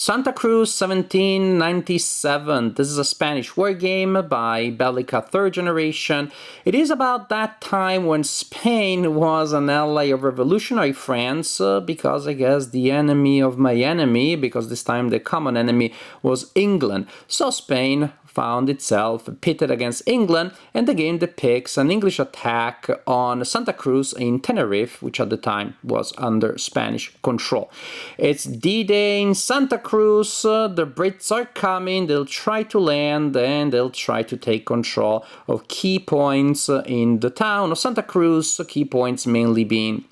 Santa Cruz 1797. This is a Spanish war game by Bellica third generation. It is about that time when Spain was an ally of revolutionary France because I guess the enemy of my enemy, because this time the common enemy was England. So Spain found itself pitted against England, and the game depicts an English attack on Santa Cruz in Tenerife, which at the time was under Spanish control. It's D-Day in Santa Cruz, the Brits are coming, they'll try to land and they'll try to take control of key points in the town of Santa Cruz, key points mainly being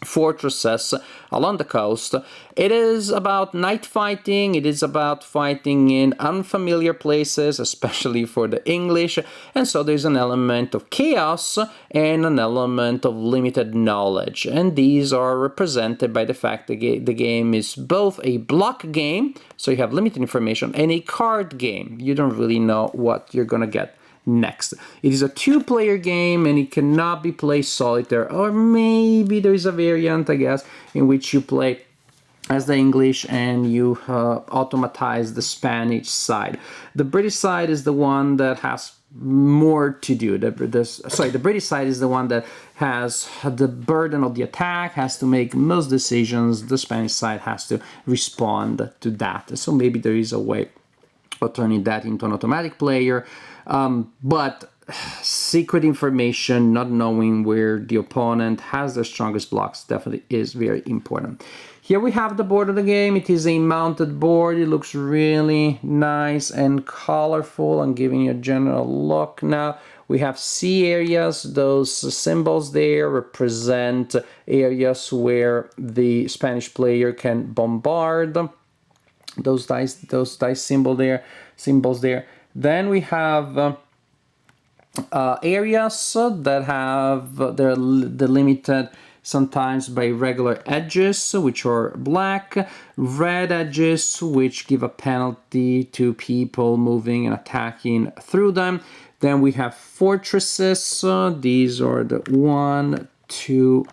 fortresses along the coast. It is about night fighting, it is about fighting in unfamiliar places, especially for the English, and so there's an element of chaos and an element of limited knowledge, and these are represented by the fact that the game is both a block game, so you have limited information, and a card game. You don't really know what you're gonna get next. It is a two-player game and it cannot be played solitaire, or maybe there is a variant, I guess, in which you play as the English and you automatize the Spanish side. The British side is the one that has more to do. The British side is the one that has the burden of the attack, has to make most decisions. The Spanish side has to respond to that. So maybe there is a way of turning that into an automatic player. But secret information, not knowing where the opponent has their strongest blocks, definitely is very important. Here we have the board of the game. It is a mounted board. It looks really nice and colorful. I'm giving you a general look now. We have C areas. Those symbols there represent areas where the Spanish player can bombard. Those dice symbols there. Then we have areas that have they're delimited sometimes by regular edges, which are black, red edges, which give a penalty to people moving and attacking through them. Then we have fortresses. These are the 1, 2,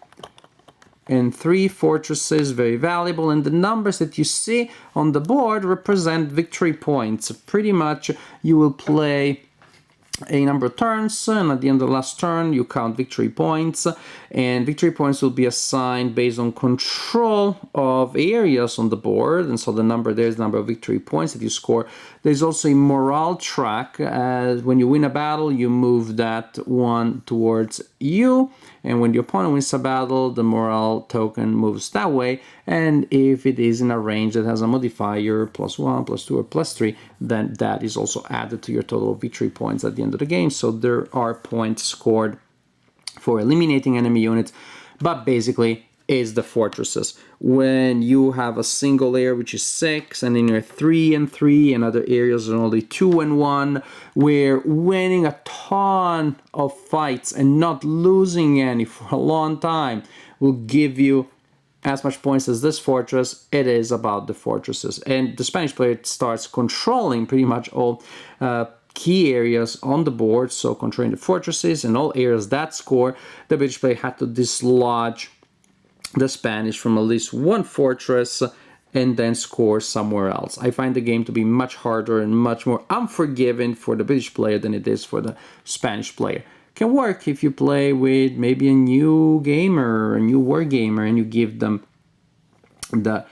and 3 fortresses, very valuable, and the numbers that you see on the board represent victory points. Pretty much you will play a number of turns, and at the end of the last turn you count victory points, and victory points will be assigned based on control of areas on the board, and so the number there is the number of victory points that you score. There's also a morale track, as when you win a battle you move that one towards you, and when the opponent wins a battle the morale token moves that way, and if it is in a range that has a modifier +1, +2, or +3, then that is also added to your total victory points at the end of the game. So there are points scored for eliminating enemy units, but basically is the fortresses. When you have a single layer which is 6, and then you're 3 and 3, and other areas are only 2 and 1, where winning a ton of fights and not losing any for a long time will give you as much points as this fortress. It is about the fortresses, and the Spanish player starts controlling pretty much all key areas on the board, so controlling the fortresses and all areas that score. The British player had to dislodge the Spanish from at least one fortress and then score somewhere else. I find the game to be much harder and much more unforgiving for the British player than it is for the Spanish player. Can work if you play with maybe a new gamer, a new war gamer, and you give them the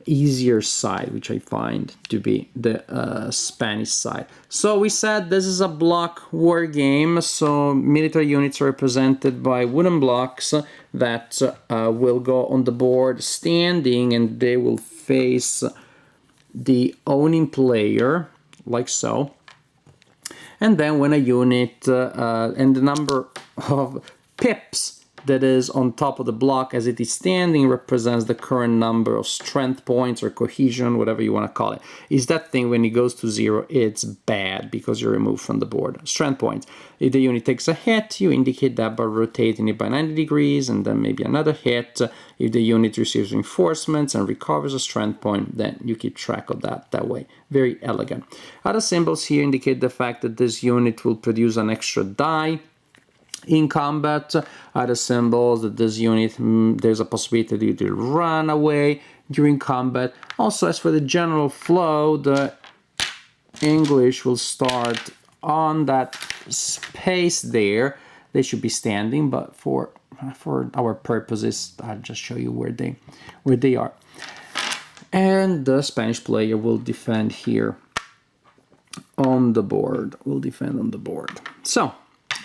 easier side, which I find to be the Spanish side. So we said this is a block war game, so military units are represented by wooden blocks that will go on the board standing, and they will face the owning player, like so. And then when a unit and the number of pips that is on top of the block as it is standing represents the current number of strength points or cohesion, whatever you want to call it. Is that thing when it goes to 0, it's bad because you're removed from the board. Strength points. If the unit takes a hit, you indicate that by rotating it by 90 degrees, and then maybe another hit. If the unit receives reinforcements and recovers a strength point, then you keep track of that way. Very elegant. Other symbols here indicate the fact that this unit will produce an extra die in combat. Other symbols that this unit, there's a possibility to run away, during combat. Also, as for the general flow, the English will start on that space there. They should be standing, but for our purposes, I'll just show you where they are. And the Spanish player will defend here on the board. Will defend on the board. So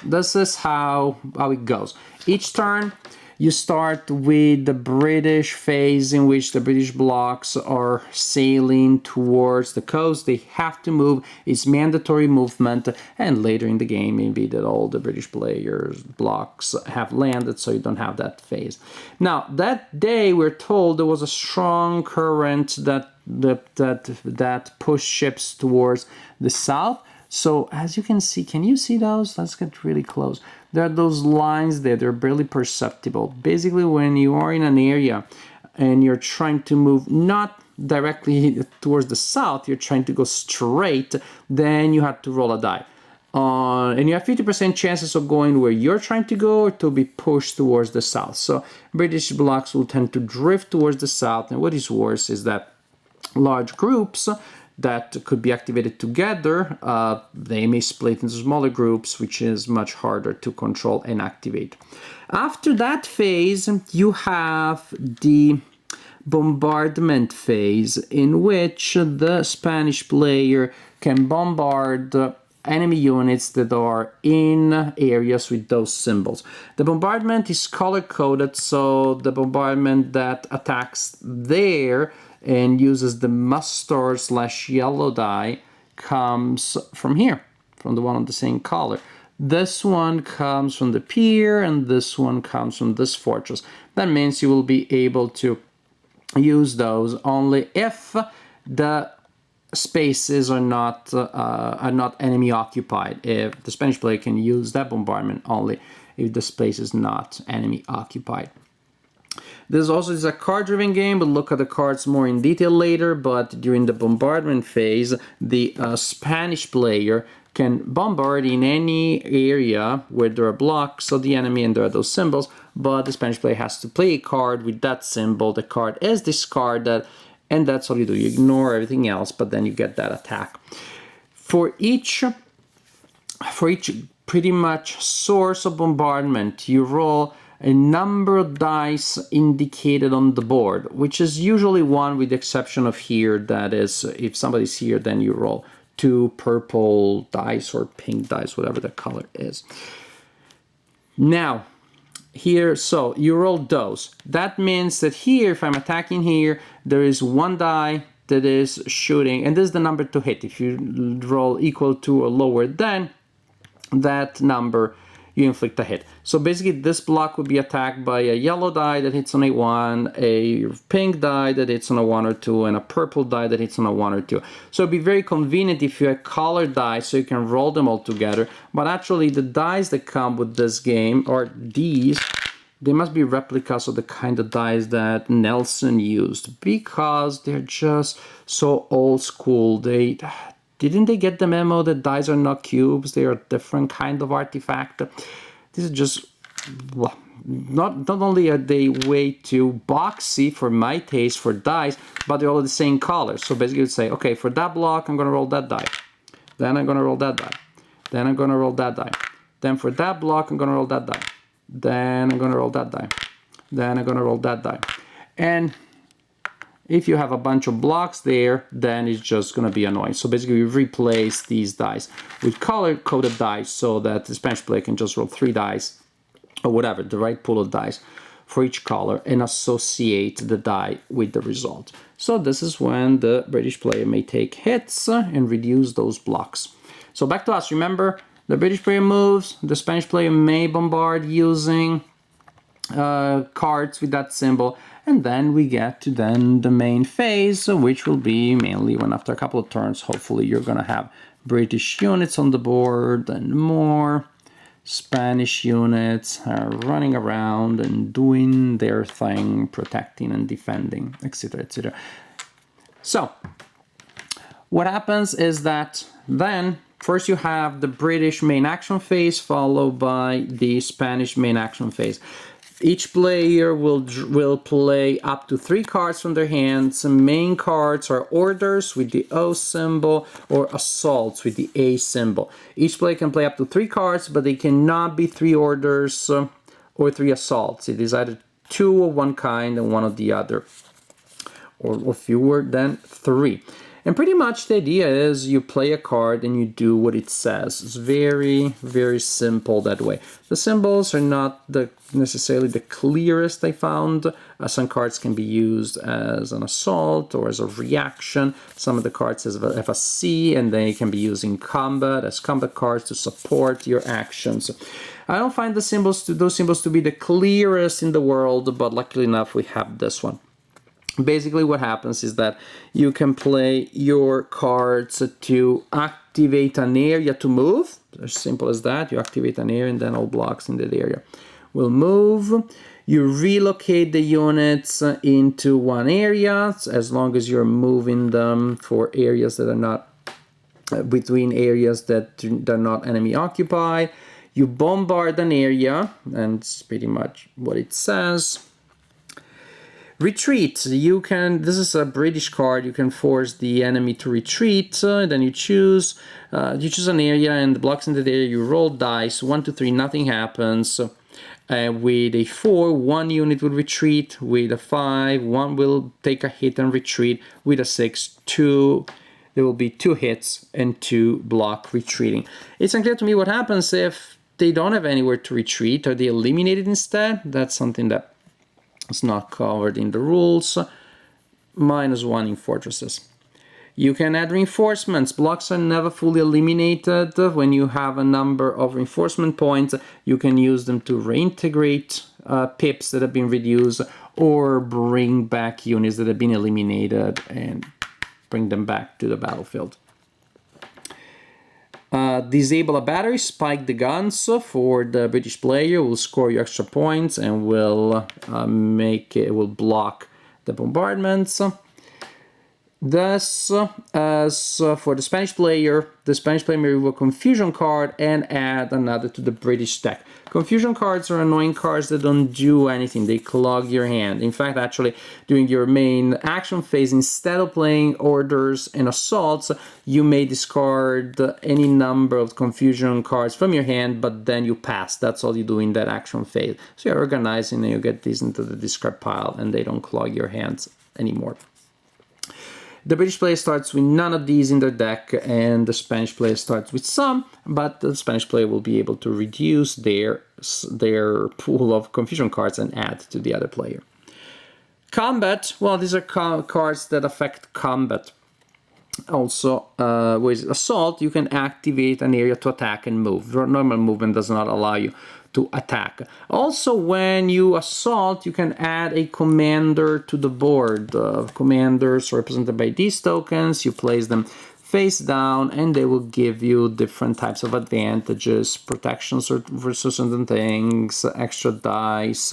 this is how it goes. Each turn you start with the British phase, in which the British blocks are sailing towards the coast. They have to move. It's mandatory movement. And later in the game, maybe that all the British players' blocks have landed, so you don't have that phase. Now, that day, we're told there was a strong current that pushed ships towards the south. So as you can see, can you see those? Let's get really close. There are those lines there, they're barely perceptible. Basically, when you are in an area and you're trying to move not directly towards the south, you're trying to go straight, then you have to roll a die. And you have 50% chances of going where you're trying to go or to be pushed towards the south. So British blocks will tend to drift towards the south, and what is worse is that large groups that could be activated together, they may split into smaller groups, which is much harder to control and activate. After that phase, you have the bombardment phase, in which the Spanish player can bombard enemy units that are in areas with those symbols. The bombardment is color-coded, so the bombardment that attacks there and uses the mustard/yellow die comes from here, from the one on the same color. This one comes from the pier, and this one comes from this fortress. That means you will be able to use those only if the spaces are not enemy occupied. If the Spanish player can use that bombardment only if the space is not enemy occupied. This also is a card-driven game. We'll look at the cards more in detail later, but during the bombardment phase, the Spanish player can bombard in any area where there are blocks of the enemy and there are those symbols, but the Spanish player has to play a card with that symbol. The card is discarded, and that's all you do. You ignore everything else, but then you get that attack. For each pretty much source of bombardment, you roll a number of dice indicated on the board, which is usually one, with the exception of here. That is, if somebody's here, then you roll 2 purple dice or pink dice, whatever the color is. Now, here, so you roll those. That means that here, if I'm attacking here, there is 1 die that is shooting, and this is the number to hit. If you roll equal to or lower than that number, you inflict a hit. So basically, this block would be attacked by a yellow die that hits on a 1, a pink die that hits on a 1 or 2, and a purple die that hits on a 1 or 2. So it'd be very convenient if you have colored dice so you can roll them all together. But actually, the dice that come with this game, or these, they must be replicas of the kind of dice that Nelson used, because they're just so old school. Didn't they get the memo that dice are not cubes? They are a different kind of artifact. This is just, well, not only are they way too boxy for my taste for dice, but they're all the same color. So basically you'd say, okay, for that block, I'm going to roll that die. Then I'm going to roll that die. Then I'm going to roll that die. Then for that block, I'm going to roll that die. Then I'm going to roll that die. Then I'm going to roll that die. And if you have a bunch of blocks there, then it's just going to be annoying. So basically, we replace these dice with color-coded dice so that the Spanish player can just roll 3 dice, or whatever, the right pool of dice for each color, and associate the die with the result. So this is when the British player may take hits and reduce those blocks. So back to us. Remember, the British player moves, the Spanish player may bombard using cards with that symbol, and then we get to the main phase, which will be mainly when after a couple of turns, hopefully you're going to have British units on the board and more Spanish units running around and doing their thing, protecting and defending, etc., etc. So what happens is that then first you have the British main action phase followed by the Spanish main action phase. Each player will play up to 3 cards from their hands. Main cards are orders with the O symbol or assaults with the A symbol. Each player can play up to 3 cards, but they cannot be 3 orders or 3 assaults. It is either 2 of one kind and 1 of the other, or fewer than 3. And pretty much the idea is you play a card and you do what it says. It's very, very simple that way. The symbols are not necessarily the clearest I found. Some cards can be used as an assault or as a reaction. Some of the cards have a C, and they can be used in combat as combat cards to support your actions. I don't find those symbols to be the clearest in the world, but luckily enough we have this one. Basically what happens is that you can play your cards to activate an area to move. As simple as that. You activate an area and then all blocks in that area will move. You relocate the units into one area as long as you're moving them for areas that are not between areas that are not enemy occupied. You bombard an area, and it's pretty much what it says. Retreat. This is a British card. You can force the enemy to retreat. Then you choose an area, and the blocks in that area. You roll dice 1 to 3. Nothing happens. With a 4, 1 unit will retreat. With a 5, 1 will take a hit and retreat. With a 6, 2. There will be 2 hits and 2 block retreating. It's unclear to me what happens if they don't have anywhere to retreat. Are they eliminated instead? That's something that it's not covered in the rules. -1 in fortresses. You can add reinforcements. Blocks are never fully eliminated. When you have a number of reinforcement points, you can use them to reintegrate pips that have been reduced, or bring back units that have been eliminated and bring them back to the battlefield. Disable a battery, spike the guns for the British player, will score you extra points and will block the bombardments. Thus, as for the Spanish player may remove a confusion card and add another to the British deck. Confusion cards are annoying cards that don't do anything. They clog your hand. In fact, actually, during your main action phase, instead of playing orders and assaults, you may discard any number of confusion cards from your hand, but then you pass. That's all you do in that action phase. So you're organizing and you get these into the discard pile, and they don't clog your hands anymore. The British player starts with none of these in their deck, and the Spanish player starts with some, but the Spanish player will be able to reduce their pool of confusion cards and add to the other player. Combat, well, these are cards that affect combat. Also, with assault, you can activate an area to attack and move. Normal movement does not allow you to attack. Also, when you assault, you can add a commander to the board. Commanders are represented by these tokens. You place them face down, and they will give you different types of advantages, protections for certain things, extra dice,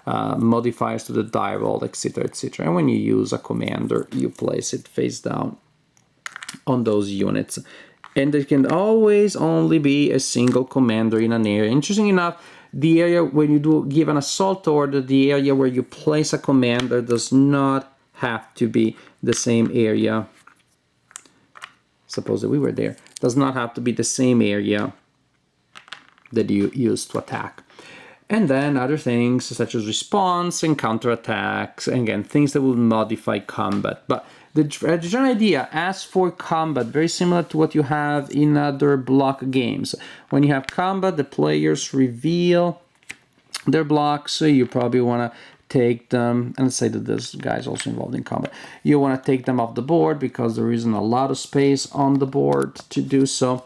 modifiers to the die roll, etc., etc. And when you use a commander, you place it face down on those units. And there can always only be a single commander in an area. Interesting enough, the area when you give an assault order, the area where you place a commander does not have to be the same area. Suppose that we were there. Does not have to be the same area that you use to attack. And then other things such as response and counterattacks, and again, things that will modify combat. But the general idea, as for combat, very similar to what you have in other block games. When you have combat, the players reveal their blocks, so you probably want to take them, and let's say that this guy is also involved in combat. You want to take them off the board because there isn't a lot of space on the board to do so.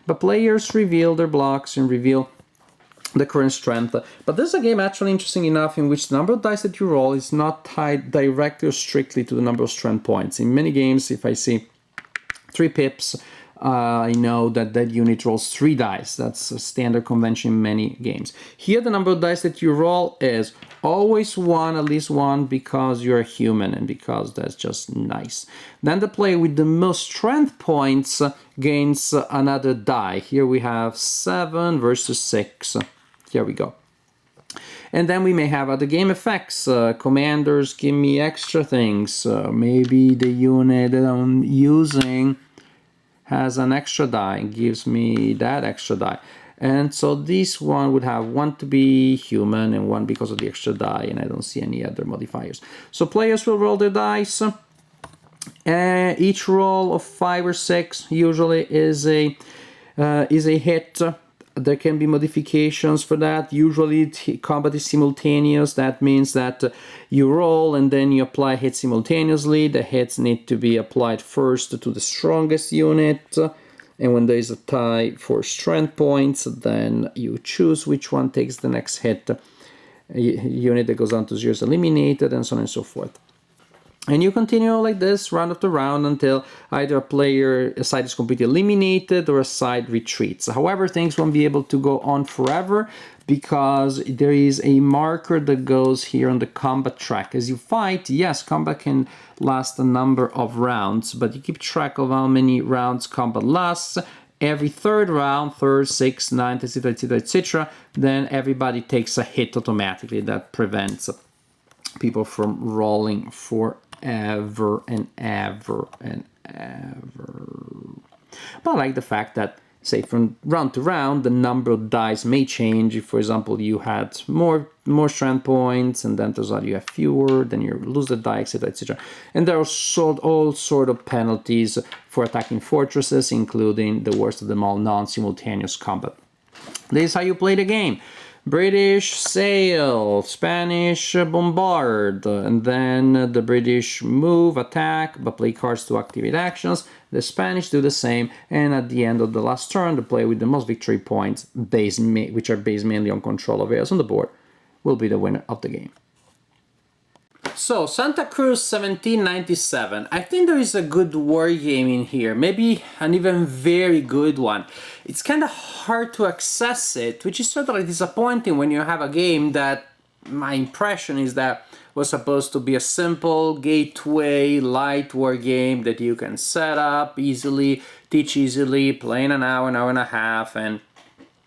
But players reveal their blocks and reveal the current strength. But this is a game actually interesting enough in which the number of dice that you roll is not tied directly or strictly to the number of strength points. In many games, if I see 3 pips, I know that that unit rolls 3 dice. That's a standard convention in many games. Here, the number of dice that you roll is always 1, at least 1, because you're a human and because that's just nice. Then the player with the most strength points gains another die. Here we have 7 versus 6. Here we go. And then we may have other game effects. Commanders give me extra things. Maybe the unit that I'm using has an extra die, gives me that extra die. And so this one would have one to be human and one because of the extra die, and I don't see any other modifiers. So players will roll their dice. Each roll of 5 or 6 usually is a hit. There can be modifications for that. Usually combat is simultaneous. That means that you roll and then you apply hits simultaneously. The hits need to be applied first to the strongest unit. And when there is a tie for strength points, then you choose which one takes the next hit. A unit that goes down to 0 is eliminated, and so on and so forth. And you continue like this round after round until either a side is completely eliminated or a side retreats. However, things won't be able to go on forever because there is a marker that goes here on the combat track. As you fight, yes, combat can last a number of rounds, but you keep track of how many rounds combat lasts. Every third round, third, sixth, ninth, etc., etc., etc., then everybody takes a hit automatically. That prevents people from rolling forever and ever and ever. But I like the fact that, say, from round to round, the number of dice may change. If, for example, you had more strength points, and then turns out you have fewer, then you lose the die, etc., etc. And there are all sort of penalties for attacking fortresses, including the worst of them all, non-simultaneous combat. This is how you play the game. British sail, Spanish bombard, and then the British move, attack, but play cards to activate actions. The Spanish do the same, and at the end of the last turn, the player with the most victory points, which are based mainly on control of areas on the board, will be the winner of the game. So, Santa Cruz 1797. I think there is a good war game in here, maybe an even very good one. It's kind of hard to access it, which is sort of like disappointing when you have a game that, my impression is that, was supposed to be a simple gateway light war game that you can set up easily, teach easily, play in an hour and a half, and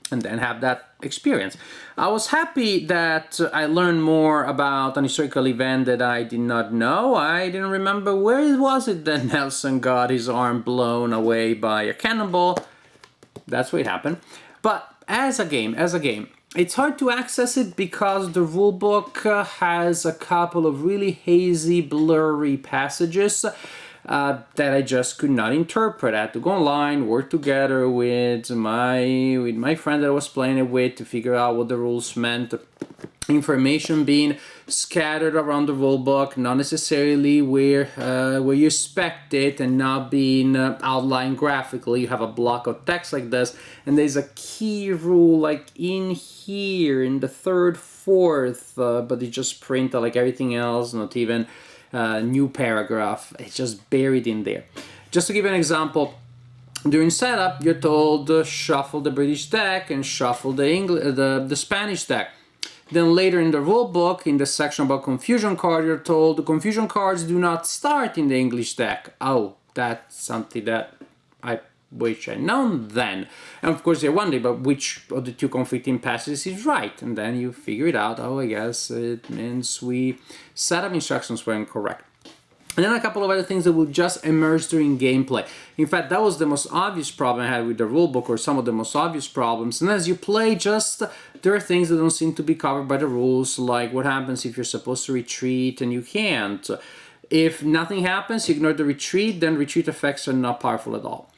then have that experience. I was happy that I learned more about an historical event that I did not know. I didn't remember where was it that Nelson got his arm blown away by a cannonball. That's what happened. But as a game, it's hard to access it because the rulebook has a couple of really hazy, blurry passages that I just could not interpret. I had to go online, work together with my friend that I was playing it with to figure out what the rules meant. Information being scattered around the rulebook, not necessarily where you expect it, and not being outlined graphically. You have a block of text like this, and there's a key rule like in here in the third, fourth, but it just printed like everything else, not even new paragraph. It's just buried in there. Just to give you an example, during setup, you're told shuffle the British deck and shuffle the Spanish deck. Then later in the rule book, in the section about confusion card, you're told the confusion cards do not start in the English deck. Oh, that's something that I wish I'd known then. And of course you're wondering, but which of the two conflicting passages is right? And then you figure it out. Oh, I guess it means setup instructions were incorrect. And then a couple of other things that will just emerge during gameplay. In fact, that was the most obvious problem I had with the rulebook, or some of the most obvious problems. And as you play, there are things that don't seem to be covered by the rules, like what happens if you're supposed to retreat and you can't. If nothing happens, you ignore the retreat, then retreat effects are not powerful at all.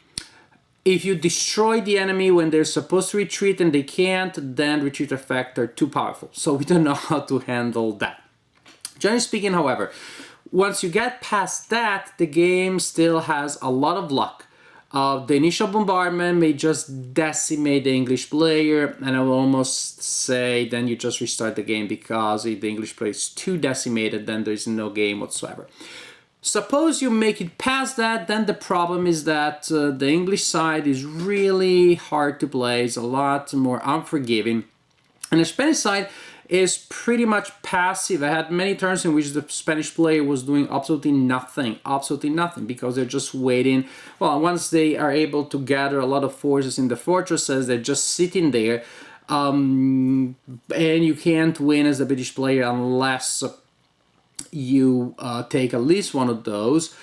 If you destroy the enemy when they're supposed to retreat and they can't, then retreat effects are too powerful. So we don't know how to handle that. Generally speaking, however, once you get past that, the game still has a lot of luck. The initial bombardment may just decimate the English player, and I will almost say then you just restart the game, because if the English player is too decimated, then there's no game whatsoever. Suppose you make it past that, then the problem is that the English side is really hard to play, it's a lot more unforgiving, and the Spanish side is pretty much passive. I had many turns in which the Spanish player was doing absolutely nothing, because they're just waiting. Well, once they are able to gather a lot of forces in the fortresses, they're just sitting there And you can't win as a British player unless you take at least one of those.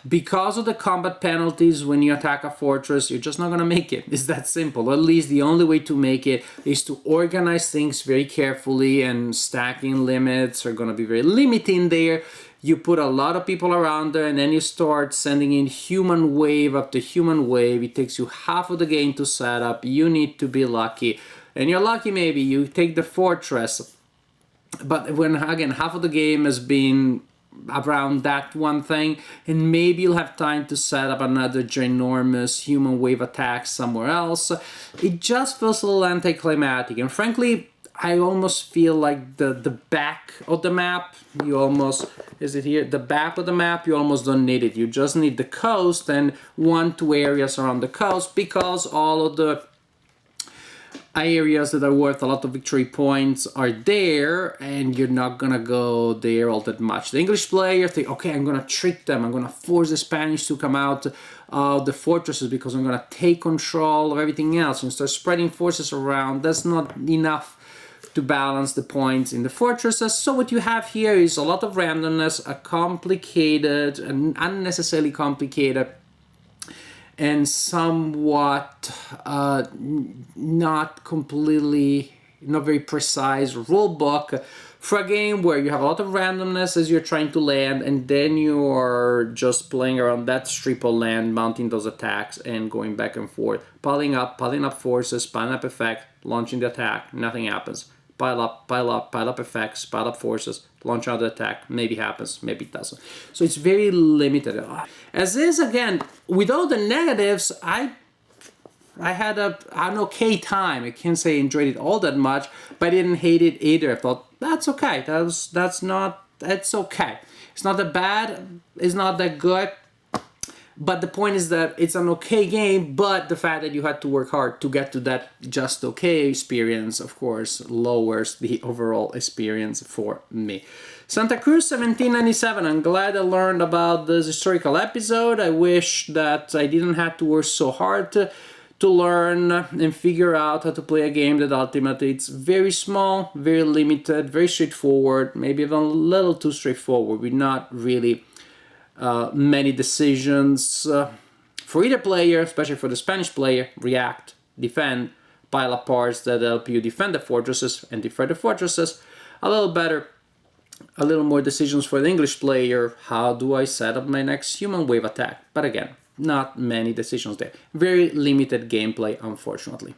Because of the combat penalties, when you attack a fortress, you're just not going to make it. It's that simple. At least the only way to make it is to organize things very carefully, and stacking limits are going to be very limiting there. You put a lot of people around there, and then you start sending in human wave after human wave. It takes you half of the game to set up. You need to be lucky. And you're lucky maybe you take the fortress. But when, again, half of the game has been around that one thing, and maybe you'll have time to set up another ginormous human wave attack somewhere else, it just feels a little anticlimactic. And frankly, I almost feel like the back of the map, you almost, is it here? The back of the map, you almost don't need it. You just need the coast and 1-2 areas around the coast, because all of the areas that are worth a lot of victory points are there, and you're not gonna go there all that much. The English player think, okay, I'm gonna trick them, I'm gonna force the Spanish to come out of the fortresses because I'm gonna take control of everything else and start spreading forces around. That's not enough to balance the points in the fortresses. So what you have here is a lot of randomness, a complicated and unnecessarily complicated and somewhat not very precise rule book for a game where you have a lot of randomness as you're trying to land, and then you're just playing around that strip of land, mounting those attacks and going back and forth, piling up forces, piling up effect, launching the attack, nothing happens. Pile up effects, pile up forces, launch out the attack, maybe happens, maybe it doesn't. So it's very limited. As is, again, with all the negatives, I had an okay time. I can't say I enjoyed it all that much, but I didn't hate it either. I thought, that's okay, that's okay. It's not that bad, it's not that good. But the point is that it's an okay game, but the fact that you had to work hard to get to that just okay experience, of course, lowers the overall experience for me. Santa Cruz 1797. I'm glad I learned about this historical episode. I wish that I didn't have to work so hard to learn and figure out how to play a game that ultimately it's very small, very limited, very straightforward, maybe even a little too straightforward. We're not really many decisions for either player, especially for the Spanish player. React, defend, pile up parts that help you defend the fortresses and defend the fortresses. A little better, a little more decisions for the English player. How do I set up my next human wave attack? But again, not many decisions there. Very limited gameplay, unfortunately.